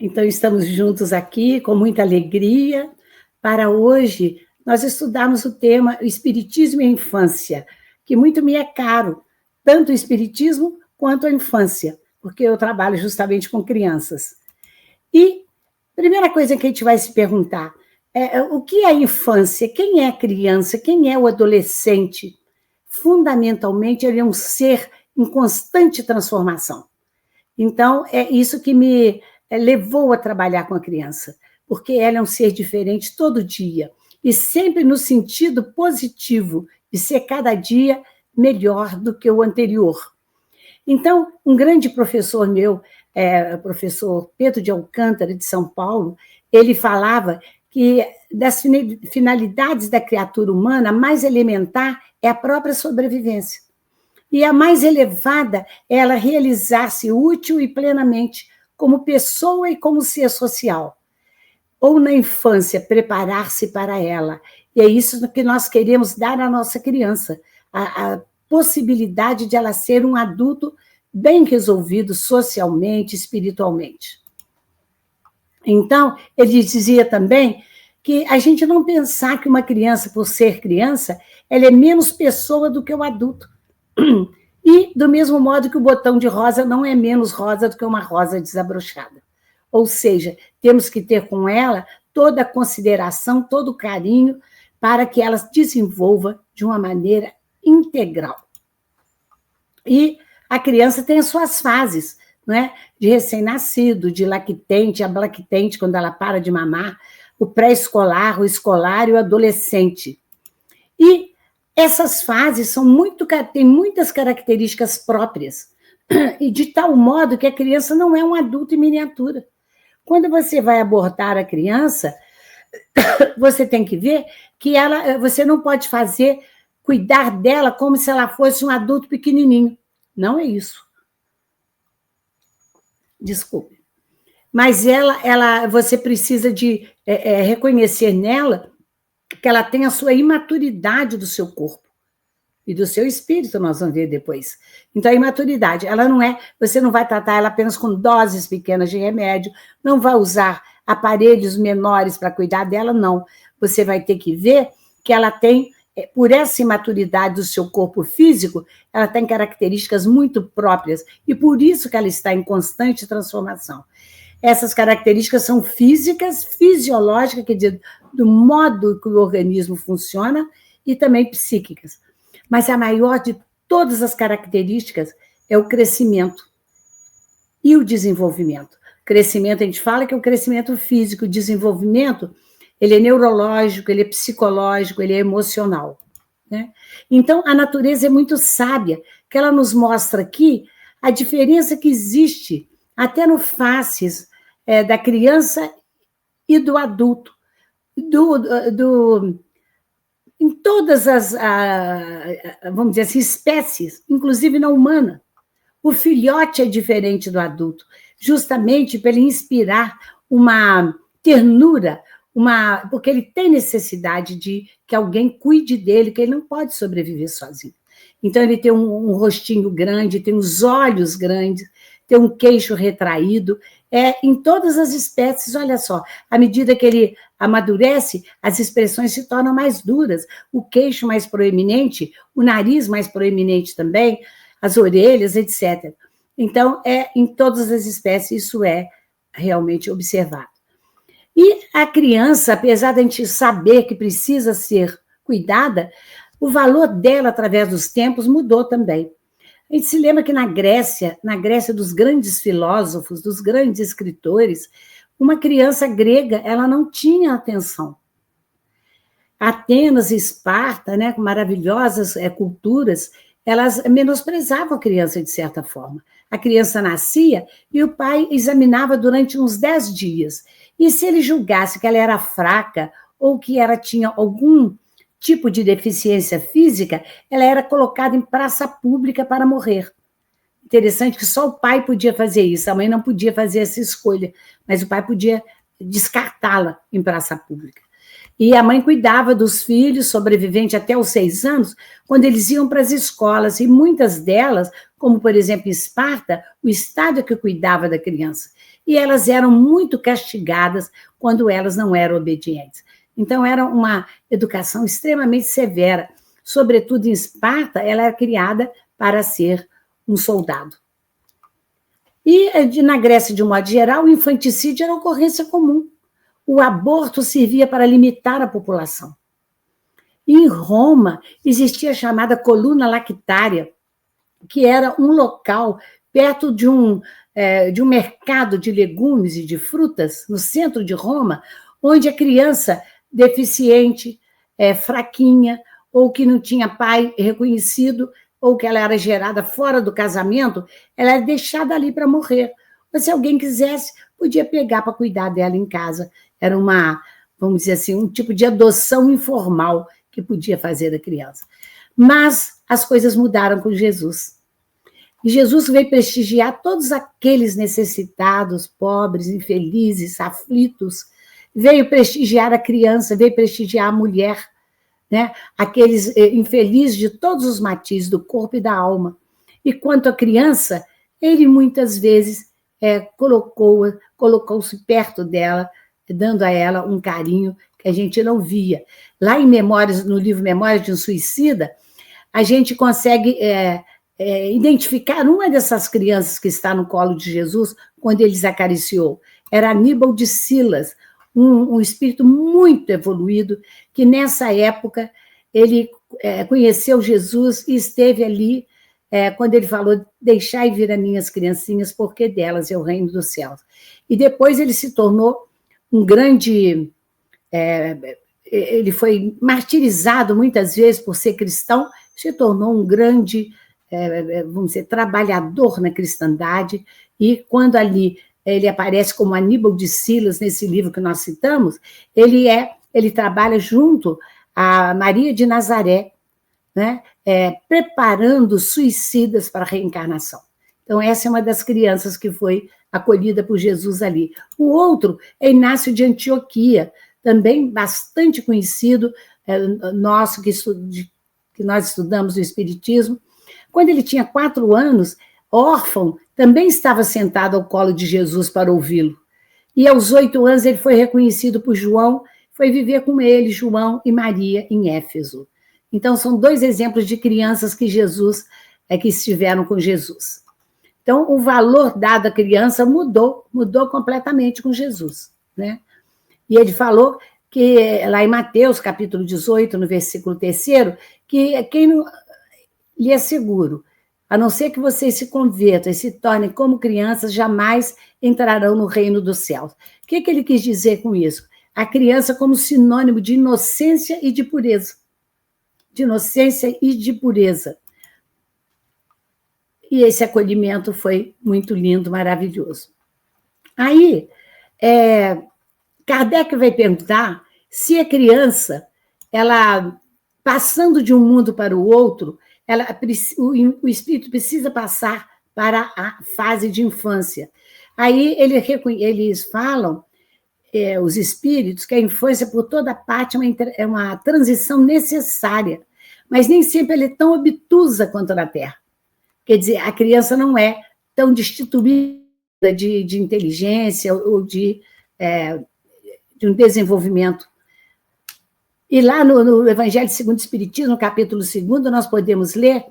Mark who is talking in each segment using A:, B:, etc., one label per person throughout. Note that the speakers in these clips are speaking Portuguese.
A: Então, estamos juntos aqui com muita alegria para hoje nós estudarmos o tema Espiritismo e a Infância, que muito me é caro, tanto o Espiritismo quanto a infância, porque eu trabalho justamente com crianças. E a primeira coisa que a gente vai se perguntar é o que é a infância? Quem é a criança? Quem é o adolescente? Fundamentalmente, ele é um ser em constante transformação. Então, é isso que me levou a trabalhar com a criança, porque ela é um ser diferente todo dia, e sempre no sentido positivo, de ser cada dia melhor do que o anterior. Então, um grande professor meu, o professor Pedro de Alcântara, de São Paulo, ele falava que das finalidades da criatura humana, a mais elementar é a própria sobrevivência. E a mais elevada é ela realizar-se útil e plenamente como pessoa e como ser social. Ou na infância, preparar-se para ela. E é isso que nós queremos dar à nossa criança, a possibilidade de ela ser um adulto bem resolvido socialmente, espiritualmente. Então, ele dizia também que a gente não pensar que uma criança, por ser criança, ela é menos pessoa do que o adulto. E, do mesmo modo que o botão de rosa não é menos rosa do que uma rosa desabrochada. Ou seja, temos que ter com ela toda a consideração, todo o carinho, para que ela se desenvolva de uma maneira integral. E a criança tem as suas fases, não é? De recém-nascido, de lactente, a lactente, quando ela para de mamar, o pré-escolar, o escolar e o adolescente. E essas fases têm muitas características próprias, e de tal modo que a criança não é um adulto em miniatura. Quando você vai abordar a criança, você tem que ver que você não pode cuidar dela como se ela fosse um adulto pequenininho. Não é isso. Desculpe. Mas você precisa de reconhecer nela que ela tem a sua imaturidade do seu corpo e do seu espírito, nós vamos ver depois. Então, a imaturidade, você não vai tratar ela apenas com doses pequenas de remédio, não vai usar aparelhos menores para cuidar dela, não. Você vai ter que ver que ela tem, por essa imaturidade do seu corpo físico, ela tem características muito próprias, e por isso que ela está em constante transformação. Essas características são físicas, fisiológicas, quer dizer, do modo que o organismo funciona, e também psíquicas. Mas a maior de todas as características é o crescimento e o desenvolvimento. Crescimento, a gente fala que é o crescimento físico, o desenvolvimento, ele é neurológico, ele é psicológico, ele é emocional. Né? Então, a natureza é muito sábia, que ela nos mostra aqui a diferença que existe até no faces da criança e do adulto, em todas as, vamos dizer assim, espécies, inclusive na humana. O filhote é diferente do adulto, justamente para ele inspirar uma ternura, porque ele tem necessidade de que alguém cuide dele, que ele não pode sobreviver sozinho. Então, ele tem um rostinho grande, tem os olhos grandes, tem um queixo retraído. Em todas as espécies, olha só, à medida que ele amadurece, as expressões se tornam mais duras, o queixo mais proeminente, o nariz mais proeminente também, as orelhas, etc. Então, em todas as espécies, isso é realmente observado. E a criança, apesar de a gente saber que precisa ser cuidada, o valor dela, através dos tempos, mudou também. A gente se lembra que na Grécia dos grandes filósofos, dos grandes escritores, uma criança grega, ela não tinha atenção. Atenas e Esparta, né, com maravilhosas culturas, elas menosprezavam a criança de certa forma. A criança nascia e o pai examinava durante uns 10 dias. E se ele julgasse que ela era fraca ou que ela tinha algum tipo de deficiência física, ela era colocada em praça pública para morrer. Interessante que só o pai podia fazer isso, a mãe não podia fazer essa escolha, mas o pai podia descartá-la em praça pública. E a mãe cuidava dos filhos sobreviventes até os 6 anos, quando eles iam para as escolas, e muitas delas, como por exemplo em Esparta, o Estado é que cuidava da criança. E elas eram muito castigadas quando elas não eram obedientes. Então, era uma educação extremamente severa. Sobretudo em Esparta, ela era criada para ser um soldado. E na Grécia, de um modo geral, o infanticídio era ocorrência comum. O aborto servia para limitar a população. E em Roma, existia a chamada coluna lactária, que era um local perto de um mercado de legumes e de frutas, no centro de Roma, onde a criança deficiente, fraquinha, ou que não tinha pai reconhecido, ou que ela era gerada fora do casamento, ela era deixada ali para morrer. Mas se alguém quisesse, podia pegar para cuidar dela em casa. Era vamos dizer assim, um tipo de adoção informal que podia fazer da criança. Mas as coisas mudaram com Jesus. E Jesus veio prestigiar todos aqueles necessitados, pobres, infelizes, aflitos. Veio prestigiar a criança, veio prestigiar a mulher, né? Aqueles infelizes de todos os matizes do corpo e da alma. E quanto à criança, ele muitas vezes colocou-se perto dela, dando a ela um carinho que a gente não via. Lá em Memórias, no livro Memórias de um Suicida, a gente consegue identificar uma dessas crianças que está no colo de Jesus quando ele os acariciou. Era Aníbal de Silas, um espírito muito evoluído, que nessa época ele conheceu Jesus e esteve ali quando ele falou: deixai vir as minhas criancinhas, porque delas é o reino dos céus. E depois ele se tornou um grande... ele foi martirizado muitas vezes por ser cristão, se tornou um grande, vamos dizer, trabalhador na cristandade, e quando ali ele aparece como Aníbal de Silas, nesse livro que nós citamos, ele trabalha junto a Maria de Nazaré, né? Preparando suicidas para a reencarnação. Então, essa é uma das crianças que foi acolhida por Jesus ali. O outro é Inácio de Antioquia, também bastante conhecido, nosso, que nós estudamos o Espiritismo. Quando ele tinha 4 anos, órfão, também estava sentado ao colo de Jesus para ouvi-lo. E aos 8 anos ele foi reconhecido por João, foi viver com ele, João e Maria, em Éfeso. Então, são 2 exemplos de crianças que que estiveram com Jesus. Então, o valor dado à criança mudou completamente com Jesus, né? E ele falou que, lá em Mateus, capítulo 18, no versículo 3º, que quem não lhe é seguro, a não ser que vocês se convertam e se tornem como crianças, jamais entrarão no reino dos céus. O que ele quis dizer com isso? A criança como sinônimo de inocência e de pureza. De inocência e de pureza. E esse acolhimento foi muito lindo, maravilhoso. Aí, Kardec vai perguntar se a criança, ela, passando de um mundo para o outro, o espírito precisa passar para a fase de infância. Aí eles falam, os espíritos, que a infância, por toda parte, é uma transição necessária, mas nem sempre ela é tão obtusa quanto na Terra. Quer dizer, a criança não é tão destituída de inteligência ou de um desenvolvimento. E lá no Evangelho segundo o Espiritismo, no capítulo 2º, nós podemos ler: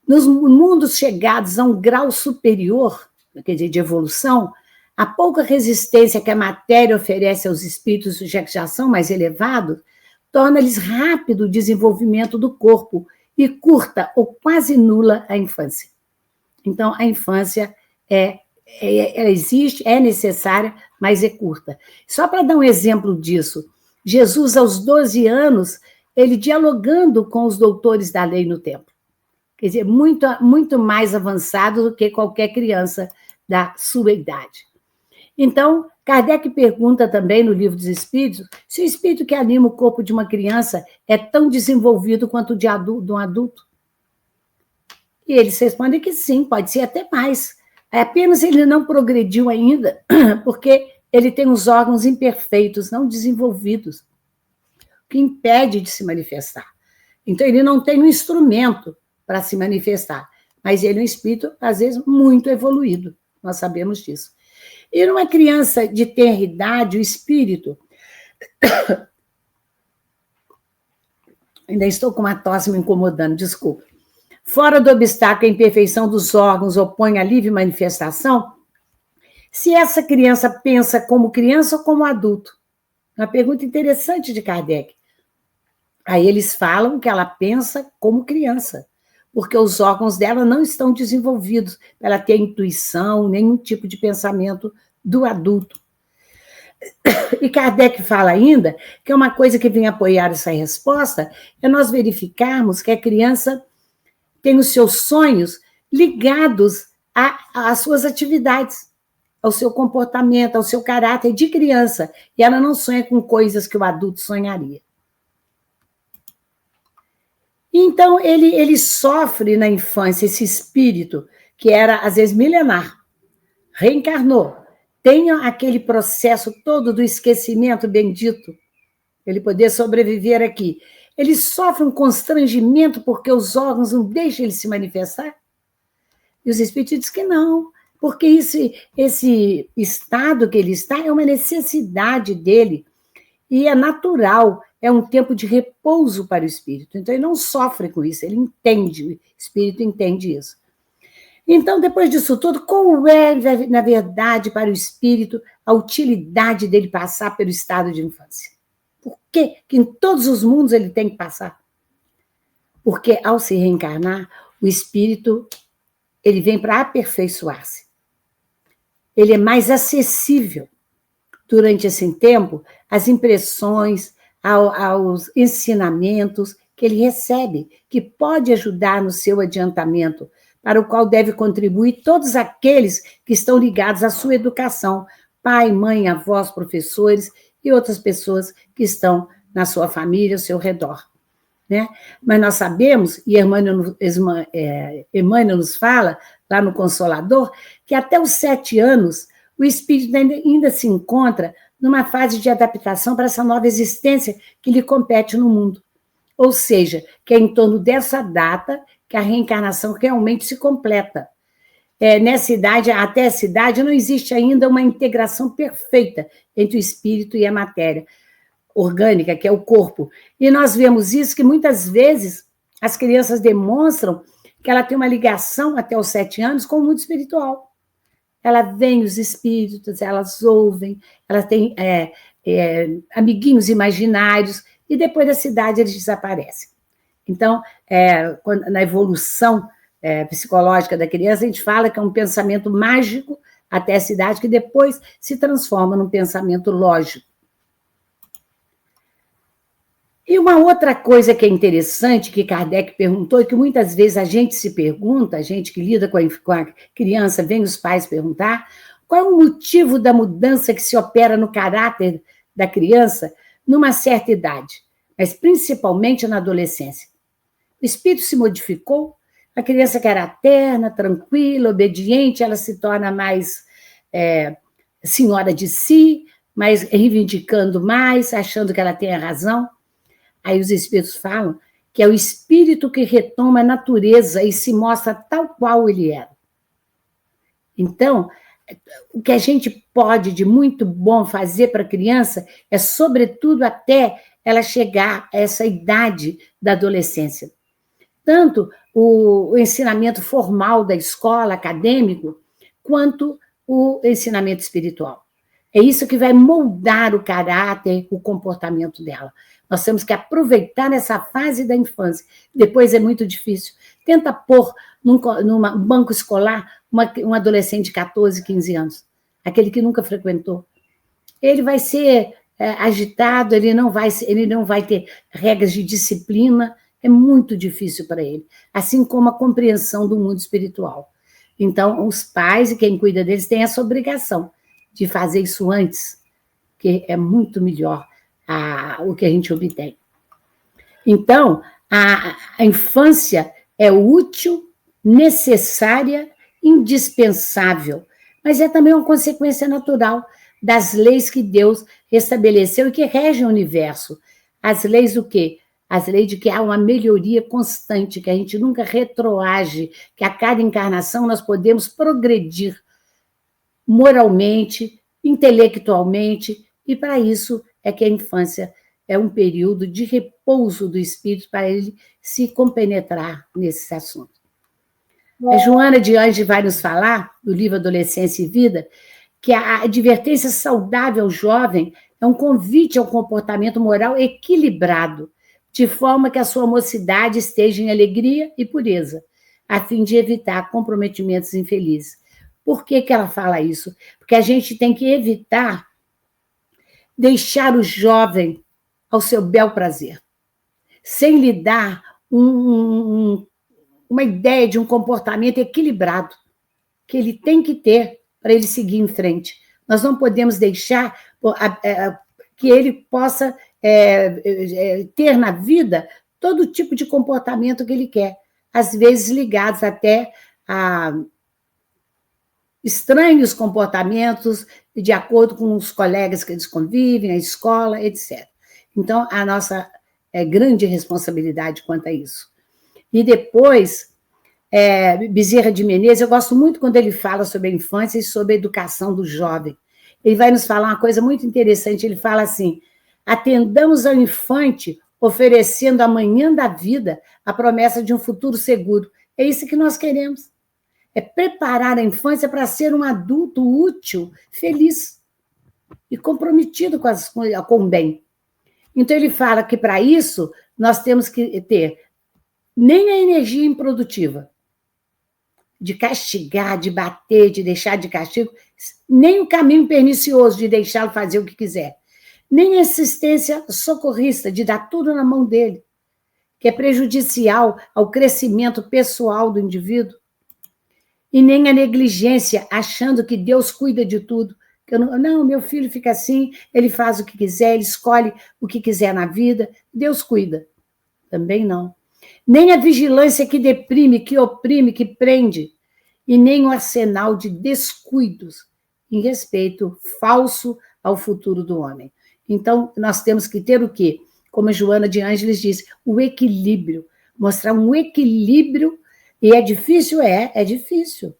A: nos mundos chegados a um grau superior, quer dizer, de evolução, a pouca resistência que a matéria oferece aos espíritos, já que já são mais elevados, torna-lhes rápido o desenvolvimento do corpo e curta ou quase nula a infância. Então, a infância ela existe, é necessária, mas é curta. Só para dar um exemplo disso, Jesus, aos 12 anos, ele dialogando com os doutores da lei no templo. Quer dizer, muito mais avançado do que qualquer criança da sua idade. Então, Kardec pergunta também no Livro dos Espíritos se o espírito que anima o corpo de uma criança é tão desenvolvido quanto o de um adulto. E eles respondem que sim, pode ser até mais. Apenas ele não progrediu ainda, porque ele tem os órgãos imperfeitos, não desenvolvidos. que impede de se manifestar. Então, ele não tem um instrumento para se manifestar, mas ele é um espírito, às vezes, muito evoluído, nós sabemos disso. E numa criança de tenra idade, o espírito... Ainda estou com uma tosse me incomodando, desculpa. Fora do obstáculo, a imperfeição dos órgãos opõe a livre manifestação, se essa criança pensa como criança ou como adulto? Uma pergunta interessante de Kardec. Aí eles falam que ela pensa como criança, porque os órgãos dela não estão desenvolvidos para ela ter intuição, nenhum tipo de pensamento do adulto. E Kardec fala ainda que uma coisa que vem apoiar essa resposta é nós verificarmos que a criança tem os seus sonhos ligados às suas atividades, ao seu comportamento, ao seu caráter de criança, e ela não sonha com coisas que o adulto sonharia. Então, ele sofre na infância esse espírito, que era, às vezes, milenar, reencarnou, tem aquele processo todo do esquecimento bendito, ele poder sobreviver aqui. Ele sofre um constrangimento porque os órgãos não deixam ele se manifestar? E os espíritos dizem que não, porque esse estado que ele está é uma necessidade dele, e é natural, é um tempo de repouso para o espírito. Então, ele não sofre com isso, ele entende, o espírito entende isso. Então, depois disso tudo, qual é, na verdade, para o espírito, a utilidade dele passar pelo estado de infância? Por que em todos os mundos ele tem que passar? Porque, ao se reencarnar, o espírito ele vem para aperfeiçoar-se. Ele é mais acessível. Durante esse tempo, as impressões, aos ensinamentos que ele recebe, que pode ajudar no seu adiantamento, para o qual deve contribuir todos aqueles que estão ligados à sua educação, pai, mãe, avós, professores e outras pessoas que estão na sua família, ao seu redor. Né? Mas nós sabemos, e Emmanuel nos fala, lá no Consolador, que até os 7 anos, o espírito ainda se encontra numa fase de adaptação para essa nova existência que lhe compete no mundo. Ou seja, que é em torno dessa data que a reencarnação realmente se completa. Nessa idade, até essa idade, não existe ainda uma integração perfeita entre o espírito e a matéria orgânica, que é o corpo. E nós vemos isso, que muitas vezes as crianças demonstram que ela tem uma ligação até os 7 anos com o mundo espiritual. Ela vê os espíritos, elas ouvem, ela tem amiguinhos imaginários, e depois dessa idade eles desaparecem. Então, na evolução psicológica da criança, a gente fala que é um pensamento mágico até essa idade, que depois se transforma num pensamento lógico. E uma outra coisa que é interessante, que Kardec perguntou, e que muitas vezes a gente se pergunta, a gente que lida com a criança, vem os pais perguntar, qual é o motivo da mudança que se opera no caráter da criança numa certa idade, mas principalmente na adolescência. O espírito se modificou, a criança que era terna, tranquila, obediente, ela se torna mais senhora de si, mais reivindicando mais, achando que ela tem a razão. Aí os espíritos falam que é o espírito que retoma a natureza e se mostra tal qual ele era. Então, o que a gente pode de muito bom fazer para a criança é, sobretudo, até ela chegar a essa idade da adolescência. Tanto o ensinamento formal da escola, acadêmico, quanto o ensinamento espiritual. É isso que vai moldar o caráter, o comportamento dela. Nós temos que aproveitar essa fase da infância. Depois é muito difícil. Tenta pôr num banco escolar um adolescente de 14, 15 anos, aquele que nunca frequentou. Ele vai ser agitado, ele não vai ter regras de disciplina, é muito difícil para ele, assim como a compreensão do mundo espiritual. Então, os pais e quem cuida deles têm essa obrigação de fazer isso antes, que é muito melhor o que a gente obtém. Então, a infância é útil, necessária, indispensável, mas é também uma consequência natural das leis que Deus estabeleceu e que regem o universo. as leis do quê? As leis de que há uma melhoria constante, que a gente nunca retroage, que a cada encarnação nós podemos progredir moralmente, intelectualmente, e para isso é que a infância é um período de repouso do espírito para ele se compenetrar nesses assuntos. A Joana de Anjos vai nos falar, no livro Adolescência e Vida, que a advertência saudável ao jovem é um convite ao comportamento moral equilibrado, de forma que a sua mocidade esteja em alegria e pureza, a fim de evitar comprometimentos infelizes. Por que ela fala isso? Porque a gente tem que evitar deixar o jovem ao seu bel prazer, sem lhe dar uma ideia de um comportamento equilibrado que ele tem que ter para ele seguir em frente. Nós não podemos deixar que ele possa ter na vida todo tipo de comportamento que ele quer, às vezes ligados até a estranhos comportamentos de acordo com os colegas que eles convivem, a escola, etc. Então, a nossa grande responsabilidade quanto a isso. E depois, Bezerra de Menezes, eu gosto muito quando ele fala sobre a infância e sobre a educação do jovem. Ele vai nos falar uma coisa muito interessante, ele fala assim: atendamos ao infante oferecendo amanhã da vida a promessa de um futuro seguro. É isso que nós queremos. É preparar a infância para ser um adulto útil, feliz e comprometido com o bem. Então, ele fala que, para isso, nós temos que ter nem a energia improdutiva de castigar, de bater, de deixar de castigo, nem o caminho pernicioso de deixá-lo fazer o que quiser, nem a assistência socorrista de dar tudo na mão dele, que é prejudicial ao crescimento pessoal do indivíduo, e nem a negligência, achando que Deus cuida de tudo. Não, meu filho fica assim, ele faz o que quiser, ele escolhe o que quiser na vida, Deus cuida. Também não. Nem a vigilância que deprime, que oprime, que prende, e nem o arsenal de descuidos em respeito falso ao futuro do homem. Então, nós temos que ter o quê? Como a Joana de Ângeles disse, o equilíbrio, mostrar um equilíbrio. E é difícil? É difícil.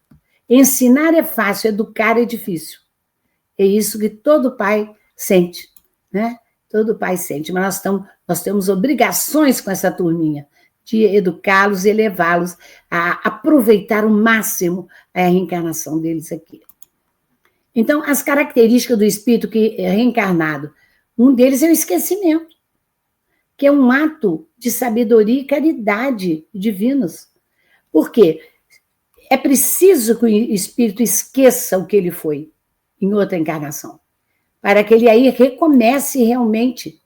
A: Ensinar é fácil, educar é difícil. É isso que todo pai sente, né? Todo pai sente, mas nós temos obrigações com essa turminha, de educá-los e levá-los a aproveitar o máximo a reencarnação deles aqui. Então, as características do espírito que é reencarnado, um deles é o esquecimento, que é um ato de sabedoria e caridade divinos. Por quê? É preciso que o espírito esqueça o que ele foi em outra encarnação, para que ele aí recomece realmente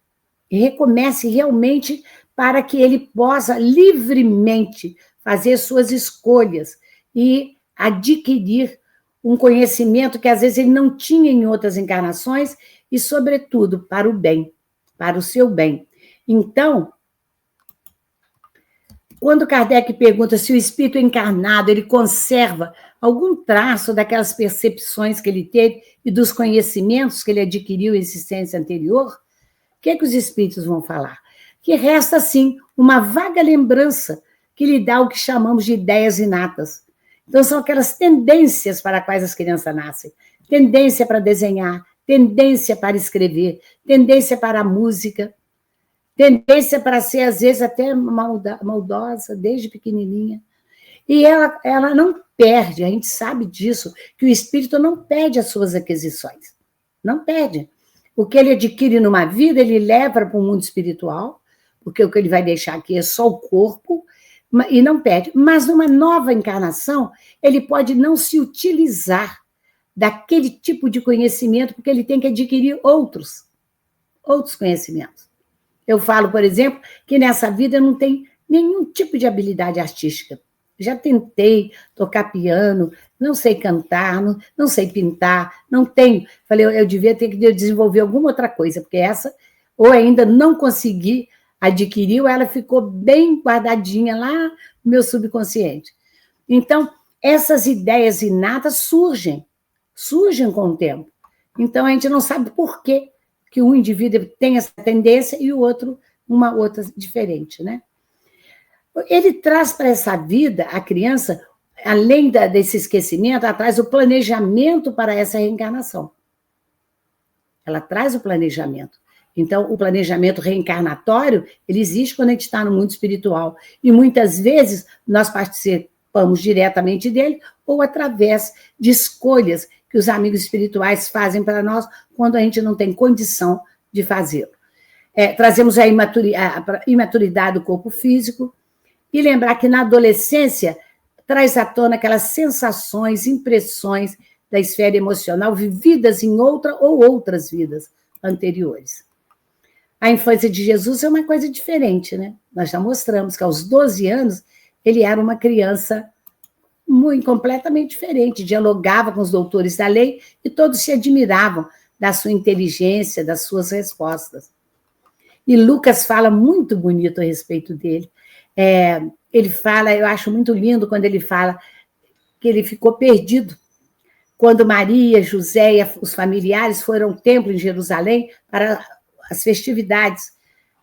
A: para que ele possa livremente fazer suas escolhas e adquirir um conhecimento que às vezes ele não tinha em outras encarnações e, sobretudo, para o bem, para o seu bem. Então, quando Kardec pergunta se o espírito encarnado ele conserva algum traço daquelas percepções que ele teve e dos conhecimentos que ele adquiriu em existência anterior, o que os espíritos vão falar? Que resta, sim, uma vaga lembrança que lhe dá o que chamamos de ideias inatas. Então, são aquelas tendências para as quais as crianças nascem. Tendência para desenhar, tendência para escrever, tendência para a música, tendência para ser, às vezes, até maldosa, desde pequenininha. E ela não perde, a gente sabe disso, que o espírito não perde as suas aquisições. Não perde. O que ele adquire numa vida, ele leva para o mundo espiritual, porque o que ele vai deixar aqui é só o corpo, e não perde. Mas numa nova encarnação, ele pode não se utilizar daquele tipo de conhecimento, porque ele tem que adquirir outros conhecimentos. Eu falo, por exemplo, que nessa vida eu não tenho nenhum tipo de habilidade artística. Já tentei tocar piano, não sei cantar, não sei pintar, não tenho. Falei, eu devia ter que desenvolver alguma outra coisa, porque essa, ou ainda não consegui adquirir, ou ela ficou bem guardadinha lá no meu subconsciente. Então, essas ideias inatas surgem com o tempo. Então, a gente não sabe por que um indivíduo tem essa tendência e o outro uma outra diferente, né? Ele traz para essa vida, a criança, além desse esquecimento, ela traz o planejamento para essa reencarnação. Ela traz o planejamento. Então, o planejamento reencarnatório, ele existe quando a gente está no mundo espiritual. E muitas vezes nós participamos diretamente dele ou através de escolhas que os amigos espirituais fazem para nós quando a gente não tem condição de fazê-lo. Trazemos a imaturidade do corpo físico e lembrar que na adolescência traz à tona aquelas sensações, impressões da esfera emocional vividas em outra ou outras vidas anteriores. A infância de Jesus é uma coisa diferente, né? Nós já mostramos que aos 12 anos ele era uma criança completamente diferente, dialogava com os doutores da lei e todos se admiravam da sua inteligência, das suas respostas. E Lucas fala muito bonito a respeito dele. Ele fala, eu acho muito lindo quando ele fala que ele ficou perdido quando Maria, José e os familiares foram ao templo em Jerusalém para as festividades,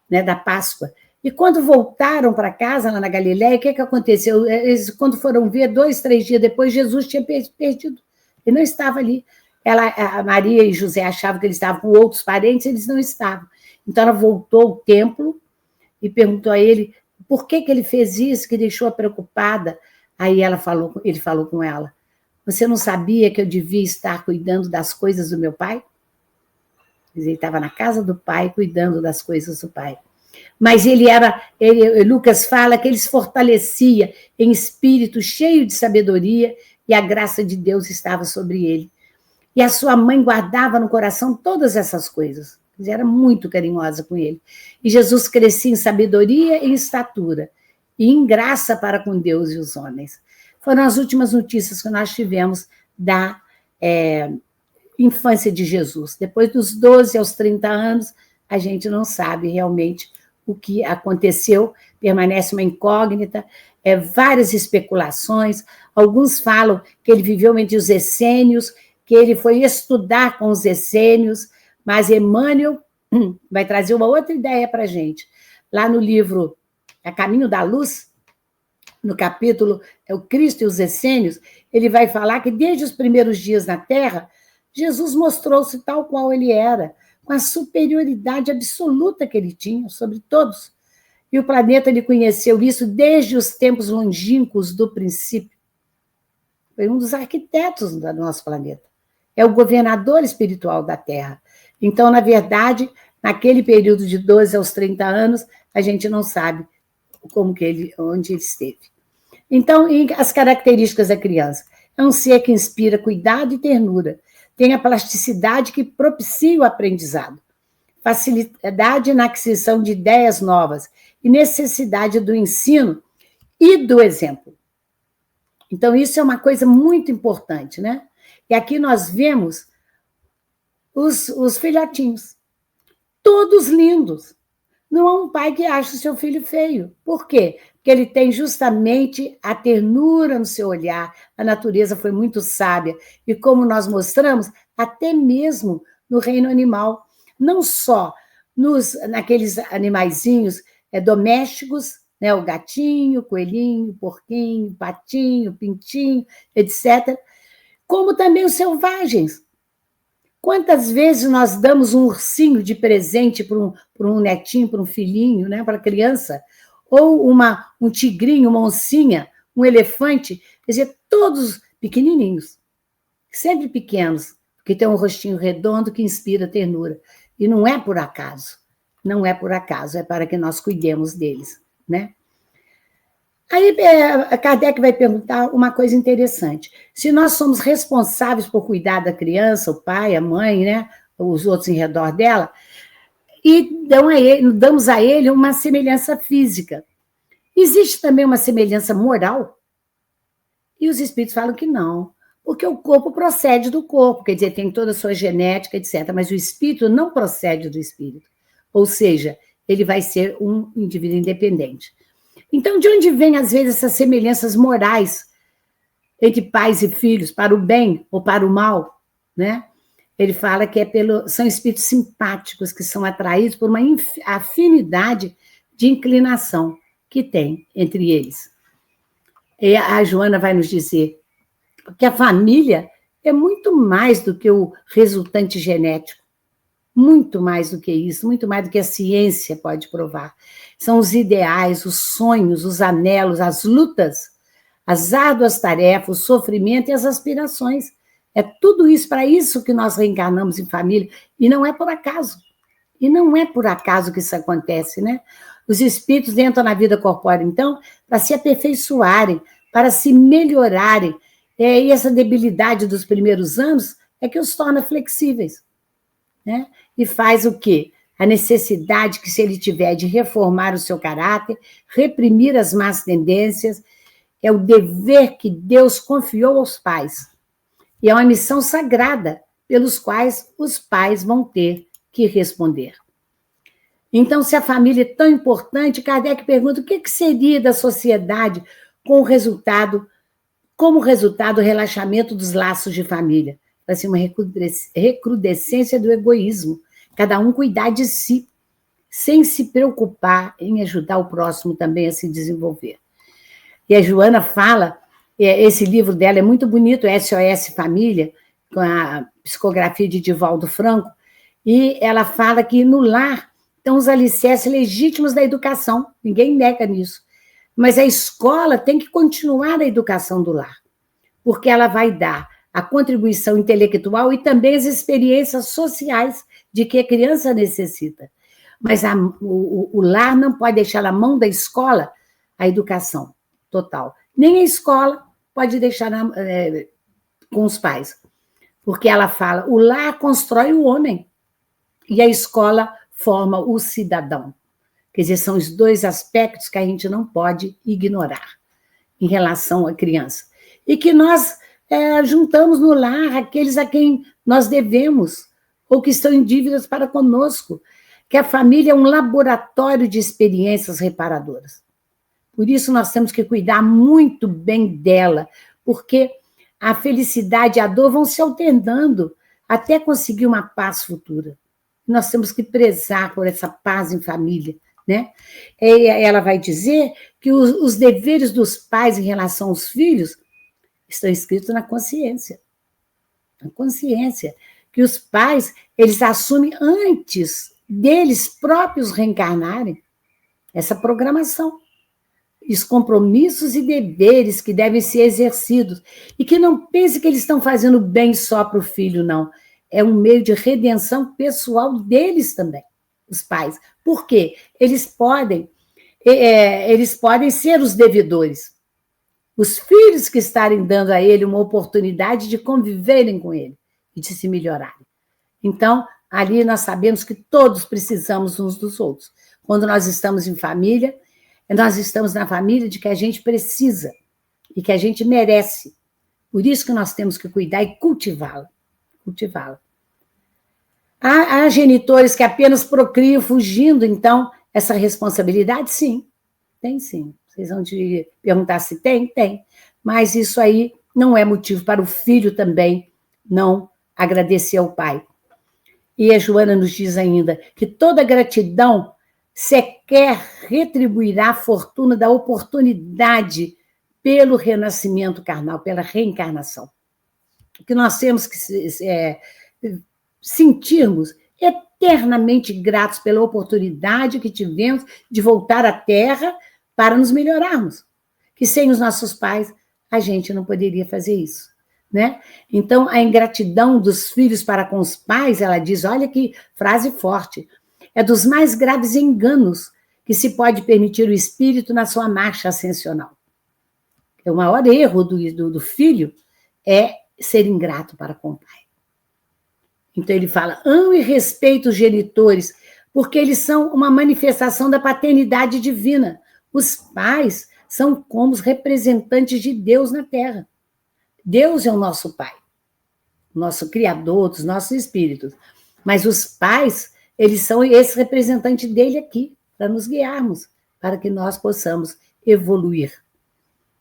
A: né, da Páscoa. E quando voltaram para casa, lá na Galiléia, o que aconteceu? Eles, quando foram ver, 2, 3 dias depois, Jesus tinha perdido. Ele não estava ali. A Maria e José achavam que ele estava com outros parentes, eles não estavam. Então, ela voltou ao templo e perguntou a ele por que ele fez isso, que deixou-a preocupada. Aí ele falou com ela, você não sabia que eu devia estar cuidando das coisas do meu pai? Ele estava na casa do pai, cuidando das coisas do pai. Mas Lucas fala que ele se fortalecia em espírito cheio de sabedoria e a graça de Deus estava sobre ele. E a sua mãe guardava no coração todas essas coisas. Era muito carinhosa com ele. E Jesus crescia em sabedoria e em estatura, e em graça para com Deus e os homens. Foram as últimas notícias que nós tivemos da infância de Jesus. Depois dos 12 aos 30 anos, a gente não sabe realmente o que aconteceu, permanece uma incógnita, várias especulações. Alguns falam que ele viveu entre os essênios, que ele foi estudar com os essênios, mas Emmanuel vai trazer uma outra ideia para a gente. Lá no livro A Caminho da Luz, no capítulo O Cristo e os Essênios, ele vai falar que desde os primeiros dias na Terra, Jesus mostrou-se tal qual ele era, com a superioridade absoluta que ele tinha sobre todos. E o planeta ele conheceu isso desde os tempos longínquos do princípio. Foi um dos arquitetos do nosso planeta. É o governador espiritual da Terra. Então, na verdade, naquele período de 12 aos 30 anos, a gente não sabe onde ele esteve. Então, as características da criança. É um ser que inspira cuidado e ternura, tem a plasticidade que propicia o aprendizado, facilidade na aquisição de ideias novas e necessidade do ensino e do exemplo. Então, isso é uma coisa muito importante, né? E aqui nós vemos os filhotinhos, todos lindos. Não há um pai que ache o seu filho feio. Por quê? Porque ele tem justamente a ternura no seu olhar, a natureza foi muito sábia, e como nós mostramos, até mesmo no reino animal, não só naqueles animaizinhos domésticos, né, o gatinho, o coelhinho, o porquinho, o patinho, o pintinho, etc., como também os selvagens. Quantas vezes nós damos um ursinho de presente para um netinho, para um filhinho, né, para a criança, ou um tigrinho, uma oncinha, um elefante, quer dizer, todos pequenininhos, sempre pequenos, porque tem um rostinho redondo que inspira ternura. E não é por acaso, não é por acaso, é para que nós cuidemos deles, né? Aí Kardec vai perguntar uma coisa interessante. Se nós somos responsáveis por cuidar da criança, o pai, a mãe, né, os outros em redor dela, e damos a ele uma semelhança física, existe também uma semelhança moral? E os espíritos falam que não, porque o corpo procede do corpo, quer dizer, tem toda a sua genética, etc., mas o espírito não procede do espírito, ou seja, ele vai ser um indivíduo independente. Então, de onde vêm, às vezes, essas semelhanças morais entre pais e filhos, para o bem ou para o mal, né? ele fala que são espíritos simpáticos que são atraídos por uma afinidade de inclinação que tem entre eles. E a Joana vai nos dizer que a família é muito mais do que o resultante genético, muito mais do que isso, muito mais do que a ciência pode provar. São os ideais, os sonhos, os anelos, as lutas, as árduas tarefas, o sofrimento e as aspirações. É tudo isso, para isso que nós reencarnamos em família, e não é por acaso. E não é por acaso que isso acontece, né? Os espíritos entram na vida corpórea, então, para se aperfeiçoarem, para se melhorarem. E essa debilidade dos primeiros anos é que os torna flexíveis, né? E faz o quê? A necessidade que, se ele tiver, de reformar o seu caráter, reprimir as más tendências, é o dever que Deus confiou aos pais. E é uma missão sagrada, pelos quais os pais vão ter que responder. Então, se a família é tão importante, Kardec pergunta o que seria da sociedade como resultado o relaxamento dos laços de família. Vai ser uma recrudescência do egoísmo, cada um cuidar de si, sem se preocupar em ajudar o próximo também a se desenvolver. E a Joana fala, esse livro dela é muito bonito, SOS Família, com a psicografia de Divaldo Franco, e ela fala que no lar estão os alicerces legítimos da educação, ninguém nega nisso, mas a escola tem que continuar a educação do lar, porque ela vai dar a contribuição intelectual e também as experiências sociais de que a criança necessita. Mas o lar não pode deixar na mão da escola a educação total. Nem a escola pode deixar com os pais. Porque ela fala, o lar constrói o homem e a escola forma o cidadão. Quer dizer, são os dois aspectos que a gente não pode ignorar em relação à criança. E que nós juntamos no lar aqueles a quem nós devemos ou que estão em dívidas para conosco, que a família é um laboratório de experiências reparadoras. Por isso nós temos que cuidar muito bem dela, porque a felicidade e a dor vão se alternando até conseguir uma paz futura. Nós temos que prezar por essa paz em família, né? E ela vai dizer que os deveres dos pais em relação aos filhos estão escritos na consciência. Na consciência. Que os pais, eles assumem antes deles próprios reencarnarem essa programação. Os compromissos e deveres que devem ser exercidos. E que não pense que eles estão fazendo bem só para o filho, não. É um meio de redenção pessoal deles também, os pais. Por quê? Eles podem ser os devedores. Os filhos que estarem dando a ele uma oportunidade de conviverem com ele e de se melhorarem. Então, ali nós sabemos que todos precisamos uns dos outros. Quando nós estamos em família, nós estamos na família de que a gente precisa e que a gente merece. Por isso que nós temos que cuidar e cultivá-la. Há genitores que apenas procriam fugindo, então, essa responsabilidade? Sim, tem sim. Vocês vão te perguntar se tem? Tem. Mas isso aí não é motivo para o filho também não agradecer ao pai. E a Joana nos diz ainda que toda gratidão sequer retribuirá a fortuna da oportunidade pelo renascimento carnal, pela reencarnação. Que nós temos que sentirmos eternamente gratos pela oportunidade que tivemos de voltar à Terra para nos melhorarmos. Que sem os nossos pais, a gente não poderia fazer isso, né? Então, a ingratidão dos filhos para com os pais, ela diz, olha que frase forte, é dos mais graves enganos que se pode permitir o espírito na sua marcha ascensional. O maior erro do filho é ser ingrato para com o pai. Então ele fala, amo e respeito os genitores, porque eles são uma manifestação da paternidade divina. Os pais são como os representantes de Deus na Terra. Deus é o nosso pai, o nosso criador dos nossos espíritos. Mas os pais, eles são esse representante dele aqui, para nos guiarmos, para que nós possamos evoluir.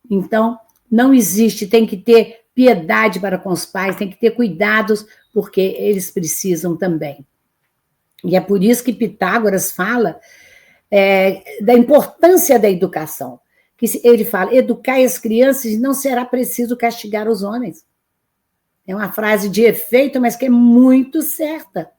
A: Então, não existe, tem que ter piedade para com os pais, tem que ter cuidados, porque eles precisam também. E é por isso que Pitágoras fala da importância da educação. Que ele fala, educai as crianças e não será preciso castigar os homens. É uma frase de efeito, mas que é muito certa,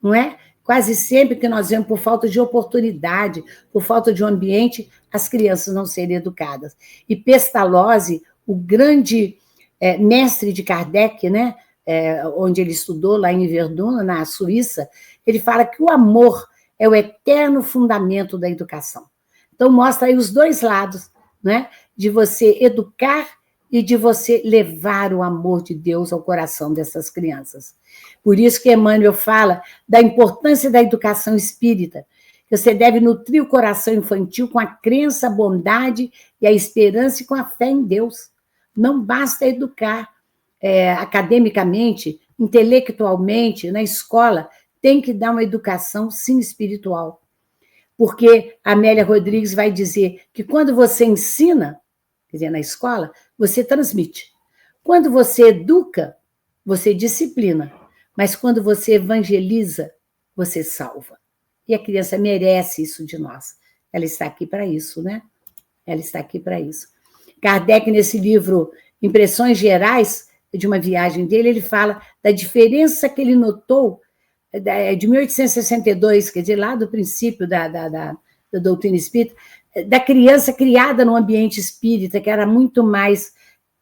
A: não é? Quase sempre que nós vemos por falta de oportunidade, por falta de um ambiente, as crianças não serem educadas. E Pestalozzi, o grande mestre de Kardec, né? Onde ele estudou, lá em Verdun, na Suíça, ele fala que o amor é o eterno fundamento da educação. Então, mostra aí os dois lados, né? De você educar e de você levar o amor de Deus ao coração dessas crianças. Por isso que Emmanuel fala da importância da educação espírita, que você deve nutrir o coração infantil com a crença, a bondade e a esperança e com a fé em Deus. Não basta educar academicamente, intelectualmente, na escola, tem que dar uma educação, sim, espiritual. Porque a Amélia Rodrigues vai dizer que quando você ensina, quer dizer, na escola, você transmite. Quando você educa, você disciplina. Mas quando você evangeliza, você salva. E a criança merece isso de nós. Ela está aqui para isso, né? Ela está aqui para isso. Kardec, nesse livro Impressões Gerais de uma viagem dele, ele fala da diferença que ele notou de 1862, quer dizer, lá do princípio da doutrina espírita, da criança criada no ambiente espírita, que era muito mais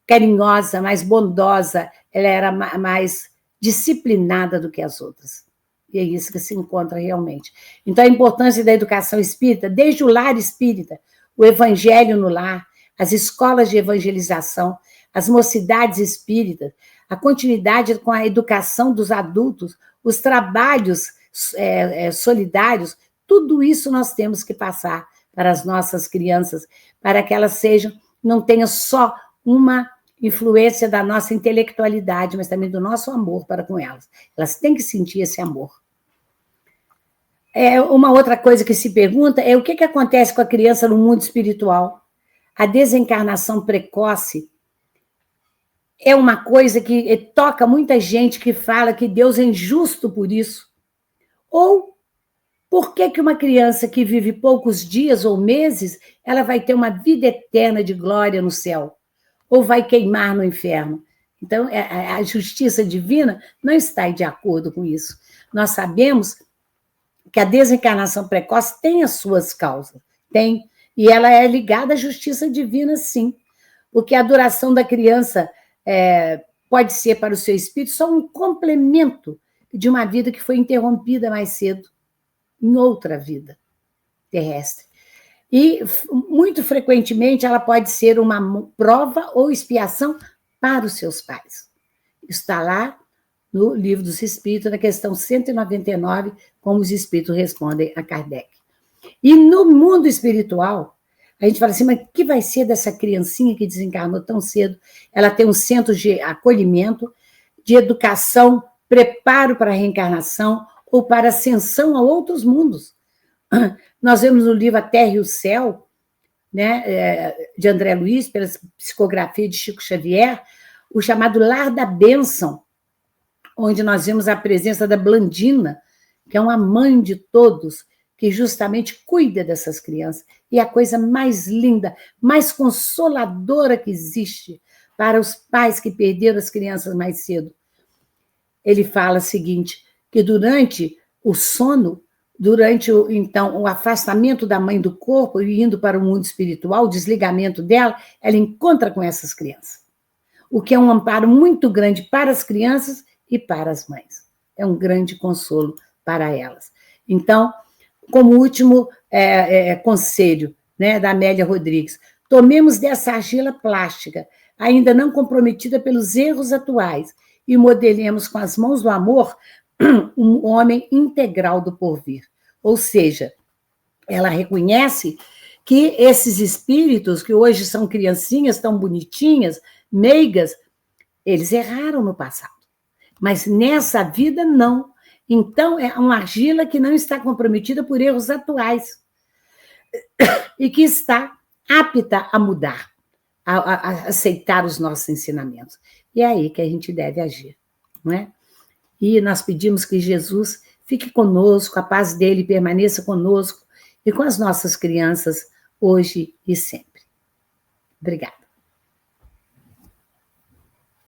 A: carinhosa, mais bondosa, ela era mais disciplinada do que as outras. E é isso que se encontra realmente. Então, a importância da educação espírita, desde o lar espírita, o evangelho no lar, as escolas de evangelização, as mocidades espíritas, a continuidade com a educação dos adultos, os trabalhos solidários, tudo isso nós temos que passar para as nossas crianças, para que elas não tenham só uma influência da nossa intelectualidade, mas também do nosso amor para com elas. Elas têm que sentir esse amor. Uma outra coisa que se pergunta é o que acontece com a criança no mundo espiritual. A desencarnação precoce é uma coisa que toca muita gente que fala que Deus é injusto por isso. Ou por que uma criança que vive poucos dias ou meses, ela vai ter uma vida eterna de glória no céu? Ou vai queimar no inferno? Então, a justiça divina não está de acordo com isso. Nós sabemos que a desencarnação precoce tem as suas causas, tem, e ela é ligada à justiça divina, sim, porque a duração da criança pode ser para o seu espírito só um complemento de uma vida que foi interrompida mais cedo, em outra vida terrestre. E, muito frequentemente, ela pode ser uma prova ou expiação para os seus pais. Está lá no Livro dos Espíritos, na questão 199, como os Espíritos respondem a Kardec. E no mundo espiritual, a gente fala assim, mas o que vai ser dessa criancinha que desencarnou tão cedo? Ela tem um centro de acolhimento, de educação, preparo para a reencarnação ou para ascensão a outros mundos. Nós vemos no livro A Terra e o Céu, né, de André Luiz, pela psicografia de Chico Xavier, o chamado Lar da Bênção, onde nós vemos a presença da Blandina, que é uma mãe de todos, que justamente cuida dessas crianças. E a coisa mais linda, mais consoladora que existe para os pais que perderam as crianças mais cedo. Ele fala o seguinte, que durante o sono, durante então, o afastamento da mãe do corpo e indo para o mundo espiritual, o desligamento dela, ela encontra com essas crianças. O que é um amparo muito grande para as crianças e para as mães. É um grande consolo para elas. Então, como último conselho, né, da Amélia Rodrigues, tomemos dessa argila plástica, ainda não comprometida pelos erros atuais, e modelemos com as mãos do amor um homem integral do porvir. Ou seja, ela reconhece que esses espíritos, que hoje são criancinhas tão bonitinhas, meigas, eles erraram no passado. Mas nessa vida, não. Então, é uma argila que não está comprometida por erros atuais e que está apta a mudar, a aceitar os nossos ensinamentos. E é aí que a gente deve agir, não é? E nós pedimos que Jesus fique conosco, a paz dele permaneça conosco e com as nossas crianças hoje e sempre. Obrigada.